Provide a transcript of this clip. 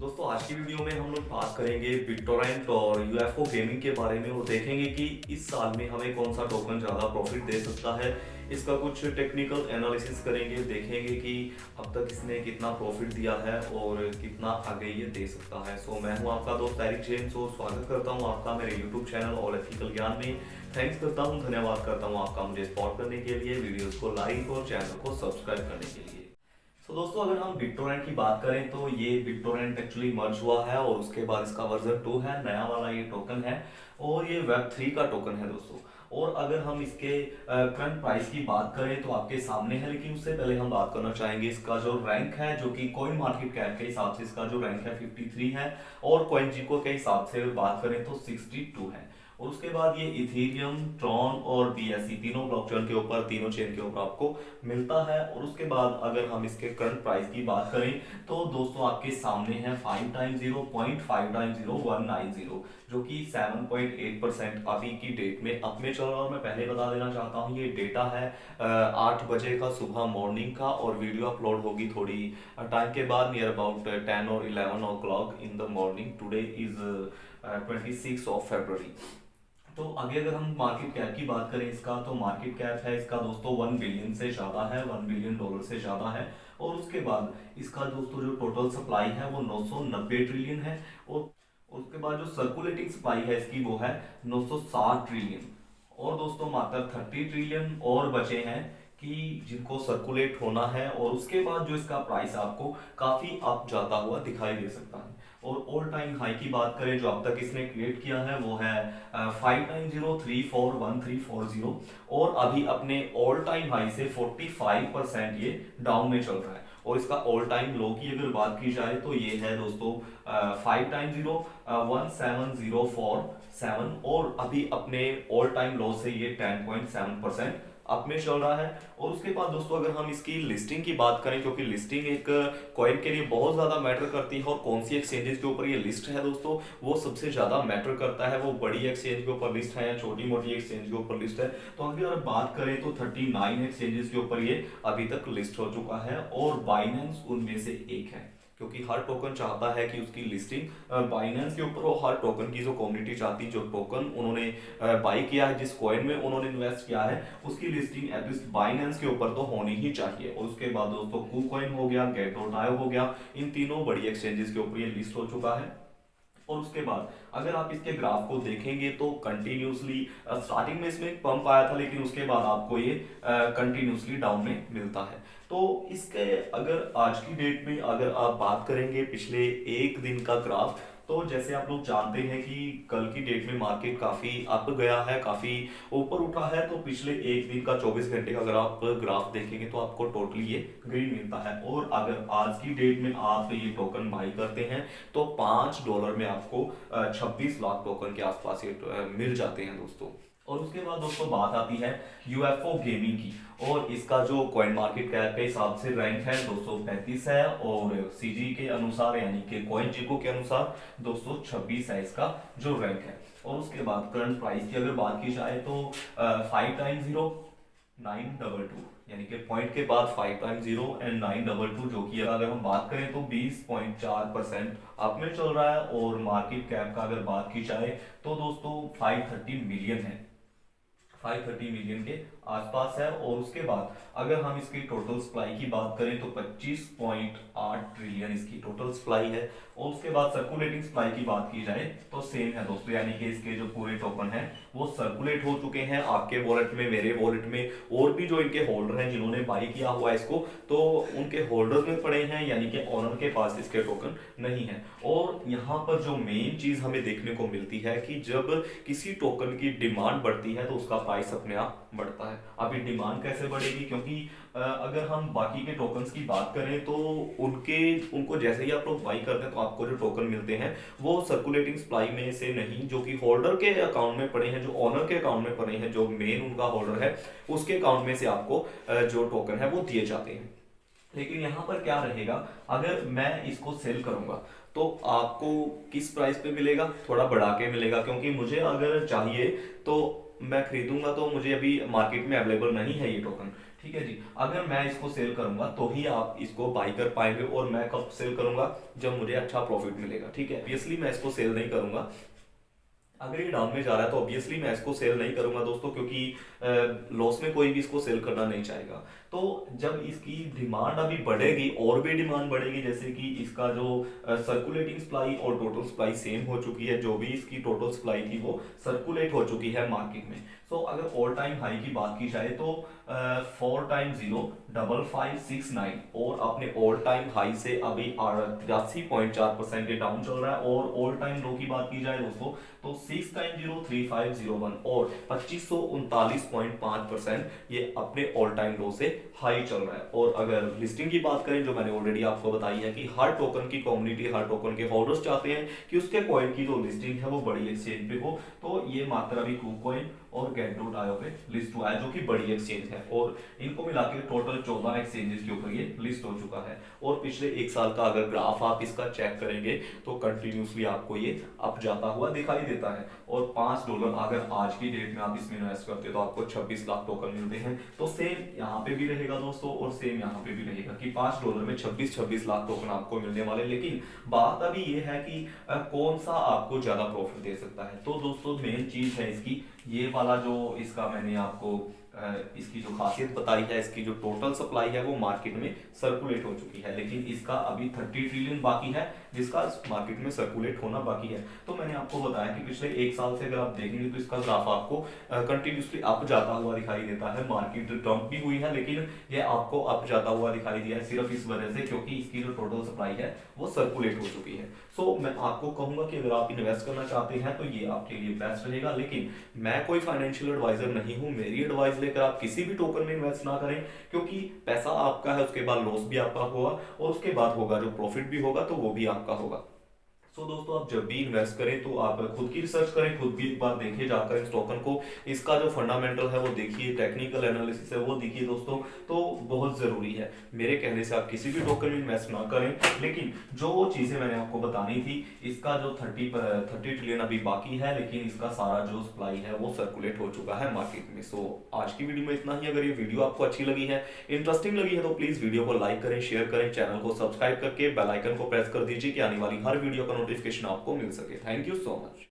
दोस्तों आज की वीडियो में हम लोग बात करेंगे बिटटोरेंट और यूएफओ गेमिंग के बारे में और देखेंगे कि इस साल में हमें कौन सा टोकन ज़्यादा प्रॉफिट दे सकता है। इसका कुछ टेक्निकल एनालिसिस करेंगे, देखेंगे कि अब तक इसने कितना प्रॉफिट दिया है और कितना आगे ये दे सकता है। सो मैं हूं आपका दोस्त एरिक जेम्स और स्वागत करता हूं आपका मेरे यूट्यूब चैनल ऑल एथिकल ज्ञान में। थैंक्स करता हूं, धन्यवाद करता हूं आपका मुझे सपोर्ट करने के लिए, वीडियोज़ को लाइक और चैनल को सब्सक्राइब करने के लिए। तो दोस्तों अगर हम बिटटोरेंट की बात करें तो ये बिटटोरेंट एक्चुअली मर्ज हुआ है और उसके बाद इसका वर्जन 2 है, नया वाला ये टोकन है और ये वेब 3 का टोकन है दोस्तों। और अगर हम इसके करंट प्राइस की बात करें तो आपके सामने है, लेकिन उससे पहले हम बात करना चाहेंगे इसका जो रैंक है, जो कि कॉइन मार्केट कैप के हिसाब से इसका जो रैंक है 53 है और कॉइन जीको के हिसाब से बात करें तो 62 है। और उसके बाद ये इथेरियम, ट्रॉन और बीएससी तीनों ब्लॉकचेन के ऊपर, तीनों चेन के ऊपर आपको मिलता है। और उसके बाद अगर हम इसके करंट प्राइस की बात करें तो दोस्तों आपके सामने है 5 टाइम्स 0.5 टाइम्स 0190, जो कि 7.8% अभी की डेट में अप में चल रहा है। और मैं पहले बता देना चाहता हूँ ये डेटा है 8 बजे का सुबह मॉर्निंग का और वीडियो अपलोड होगी थोड़ी टाइम के बाद, नियर अबाउट 10 और 11 o'clock in the morning. Today is 26 of February. तो आगे अगर हम मार्केट कैप की बात करें इसका, तो मार्केट कैप है इसका दोस्तों 1 बिलियन से ज़्यादा है, 1 बिलियन डॉलर से ज़्यादा है। और उसके बाद इसका दोस्तों जो टोटल सप्लाई है वो 990 ट्रिलियन है। और उसके बाद जो सर्कुलेटिंग सप्लाई है इसकी वो है 960 ट्रिलियन। और दोस्तों मात्र 30 ट्रिलियन और बचे हैं कि जिनको सर्कुलेट होना है। और उसके बाद जो इसका प्राइस आपको काफ़ी अप जाता हुआ दिखाई दे सकता है। और ऑल टाइम हाई की बात करें जो अब तक इसने क्रिएट किया है वो है 590341340 और अभी अपने ऑल टाइम हाई से 45% ये डाउन में चल रहा है। और इसका ऑल टाइम लो की अगर बात की जाए तो ये है दोस्तों 5 टाइम 0 1704 और अभी अपने ऑल टाइम लो से ये 10.7% अप में चल रहा है। और उसके बाद दोस्तों अगर हम इसकी लिस्टिंग की बात करें, क्योंकि लिस्टिंग एक कॉइन के लिए बहुत ज़्यादा मैटर करती है और कौन सी एक्सचेंजेस के ऊपर ये लिस्ट है दोस्तों वो सबसे ज़्यादा मैटर करता है, वो बड़ी एक्सचेंज के ऊपर लिस्ट है या छोटी मोटी एक्सचेंज के ऊपर लिस्ट है। तो अगर बात करें तो 39 एक्सचेंजेस के ऊपर ये अभी तक लिस्ट हो चुका है और बाइनेंस उनमें से एक है, क्योंकि हर टोकन चाहता है कि उसकी लिस्टिंग बाइनेंस के ऊपर हो। हर टोकन की जो कम्युनिटी चाहती है, जो टोकन उन्होंने बाई किया है, जिस कॉइन में उन्होंने इन्वेस्ट किया है, उसकी लिस्टिंग एटलीस्ट बाइनेंस के ऊपर तो होनी ही चाहिए। और उसके बाद दोस्तों KuCoin हो गया, Gate.io हो गया, इन तीनों बड़ी एक्सचेंजेस के ऊपर ये लिस्ट हो चुका है। और उसके बाद अगर आप इसके ग्राफ को देखेंगे तो कंटिन्यूसली स्टार्टिंग में इसमें एक पंप आया था, लेकिन उसके बाद आपको ये कंटिन्यूसली डाउन में मिलता है। तो इसके अगर आज की डेट में अगर आप बात करेंगे पिछले एक दिन का ग्राफ, तो जैसे आप लोग जानते हैं कि कल की डेट में मार्केट काफ़ी अप गया है, काफ़ी ऊपर उठा है। तो पिछले एक दिन का 24 घंटे का अगर आप ग्राफ देखेंगे तो आपको टोटली ये ग्रीन मिलता है। और अगर आज की डेट में आप ये टोकन बाई करते हैं तो $5 में आपको 26 लाख टोकन के आसपास ये मिल जाते हैं दोस्तों। और उसके बाद दोस्तों बात आती है यूएफओ गेमिंग की, और इसका जो कॉइन मार्केट कैप के हिसाब से रैंक है 235 है और सीजी के अनुसार यानी कि कॉइन जीको के अनुसार 226 है इसका जो रैंक है। और उसके बाद करंट प्राइस की अगर बात की जाए तो 5 टाइम 0 922 यानी कि पॉइंट के बाद 5 टाइम 0 एंड 922, जो कि अगर हम बात करें तो 20.4% अप में चल रहा है। और मार्केट कैप का अगर बात की जाए तो दोस्तों 530 मिलियन है, 530 मिलियन के आसपास है। और उसके बाद अगर हम इसकी टोटल सप्लाई की बात करें तो 25.8 ट्रिलियन इसकी टोटल सप्लाई है। और उसके बाद सर्कुलेटिंग सप्लाई की बात की जाए तो सेम है दोस्तों, यानी कि इसके जो पूरे टोकन है वो सर्कुलेट हो चुके हैं आपके वॉलेट में, मेरे वॉलेट में, और भी जो इनके होल्डर हैं जिन्होंने बाई किया हुआ है इसको, तो उनके होल्डर में पड़े हैं, यानी कि ऑनर के पास इसके टोकन नहीं है। और यहाँ पर जो मेन चीज हमें देखने को मिलती है कि जब किसी टोकन की डिमांड बढ़ती है तो उसका प्राइस अपने आप बढ़ता है। अभी डिमांड कैसे बढ़ेगी, क्योंकि अगर हम बाकी के टोकन्स की बात करें तो उनको जैसे ही आप लोग बाई करते हैं तो आपको जो टोकन मिलते हैं वो सर्कुलेटिंग सप्लाई में से नहीं, जो कि होल्डर के अकाउंट में पड़े हैं, जो ऑनर के अकाउंट में पड़े हैं, जो मेन उनका होल्डर है उसके अकाउंट में से आपको जो टोकन है वो दिए जाते हैं। लेकिन यहाँ पर क्या रहेगा, अगर मैं इसको सेल करूंगा तो आपको किस प्राइस पे मिलेगा, थोड़ा बढ़ा के मिलेगा, क्योंकि मुझे अगर चाहिए तो मैं खरीदूंगा तो मुझे अभी मार्केट में अवेलेबल नहीं है ये टोकन, ठीक है जी। अगर मैं इसको सेल करूंगा तो ही आप इसको बाई कर पाएंगे, और मैं कब सेल करूंगा, जब मुझे अच्छा प्रॉफिट मिलेगा। ठीक है, ऑब्वियसली मैं इसको सेल नहीं करूंगा। अगर ये डाउन में जा रहा है तो ऑब्वियसली मैं इसको सेल नहीं करूंगा दोस्तों, क्योंकि लॉस में कोई भी इसको सेल करना नहीं चाहेगा। तो जब इसकी डिमांड अभी बढ़ेगी, और भी डिमांड बढ़ेगी, जैसे कि इसका जो सर्कुलेटिंग सप्लाई और टोटल सप्लाई सेम हो चुकी है, जो भी इसकी टोटल सप्लाई थी वो सर्कुलेट हो चुकी है मार्केट में। सो अगर ऑल टाइम हाई की बात की जाए तो 4x0 5569, और अपने ऑल टाइम हाई से अभी 83.4% के डाउन चल रहा है। और ऑल टाइम लो की बात की जाए दोस्तों तो 690 3501, और 2539.5% ये अपने ऑल टाइम लो से हाई चल रहा है। और अगर लिस्टिंग की बात करें, जो मैंने ऑलरेडी आपको बताई है कि हर टोकन की कम्युनिटी, हर टोकन के होल्डर्स चाहते हैं कि उसके कॉइन की जो लिस्टिंग है वो बड़ी एक्सचेंज पे हो। तो ये मात्र अभी KuCoin और Get.io पे लिस्ट हुआ है, जो कि बड़ी एक्सचेंज है, और इनको मिला के टोटल 14 एक्सचेंजेस के ऊपर ये लिस्ट हो चुका है। और पिछले एक साल का अगर ग्राफ आप इसका चेक करेंगे तो कंटिन्यूसली आपको ये अप जाता हुआ दिखाई देता है। और $5 अगर आज की डेट में आप इसमें इन्वेस्ट करते हो तो आपको 26 लाख टोकन मिलते हैं। तो सेम यहाँ पे भी रहेगा दोस्तों, और सेम यहाँ पे भी रहेगा कि $5 में 26 लाख टोकन आपको मिलने वाले। लेकिन बात अभी ये है कि कौन सा आपको ज्यादा प्रॉफिट दे सकता है। तो दोस्तों मेन चीज है इसकी ये वाला, जो इसका मैंने आपको इसकी जो खासियत बताई है, इसकी जो टोटल सप्लाई है वो मार्केट में सर्कुलेट हो चुकी है, लेकिन इसका अभी 30 ट्रिलियन बाकी है जिसका मार्केट में सर्कुलेट होना बाकी है। तो मैंने आपको बताया कि पिछले एक साल से अगर आप देखेंगे तो इसका ग्राफ आपको कंटिन्यूसली अप जाता हुआ दिखाई देता है। मार्केट डंप भी हुई है, लेकिन ये आपको अप जाता हुआ दिखाई दिया है सिर्फ इस वजह से क्योंकि इसकी जो टोटल सप्लाई है वो सर्कुलेट हो चुकी है। सो मैं आपको कहूंगा कि अगर आप इन्वेस्ट करना चाहते हैं तो ये आपके लिए बेस्ट रहेगा। लेकिन मैं कोई फाइनेंशियल एडवाइजर नहीं हूं, मेरी एडवाइस लेकर आप किसी भी टोकन में इन्वेस्ट ना करें, क्योंकि पैसा आपका है, उसके बाद लॉस भी आपका होगा, और उसके बाद होगा जो प्रॉफिट भी होगा तो वो भी आपका होगा। सो दोस्तों आप जब भी इन्वेस्ट करें तो आप खुद की रिसर्च करें, खुद भी एक बार देखिए जाकर इस टोकन को, इसका जो फंडामेंटल है वो देखिए, टेक्निकल एनालिसिस है वो देखिए दोस्तों, तो बहुत जरूरी है। मेरे कहने से आप किसी भी टोकन में इन्वेस्ट ना करें, लेकिन जो चीजें मैंने आपको बतानी थी, इसका जो 30 ट्रिलियन अभी बाकी है, लेकिन इसका सारा जो सप्लाई है वो सर्कुलेट हो चुका है मार्केट में। सो आज की वीडियो में इतना ही। अगर ये वीडियो आपको अच्छी लगी है, इंटरेस्टिंग लगी है, तो प्लीज वीडियो को लाइक करें, शेयर करें, चैनल को सब्सक्राइब करके बेल आइकन को प्रेस कर दीजिए कि आने वाली हर वीडियो का नोटिफिकेशन आपको मिल सके। Thank you so much.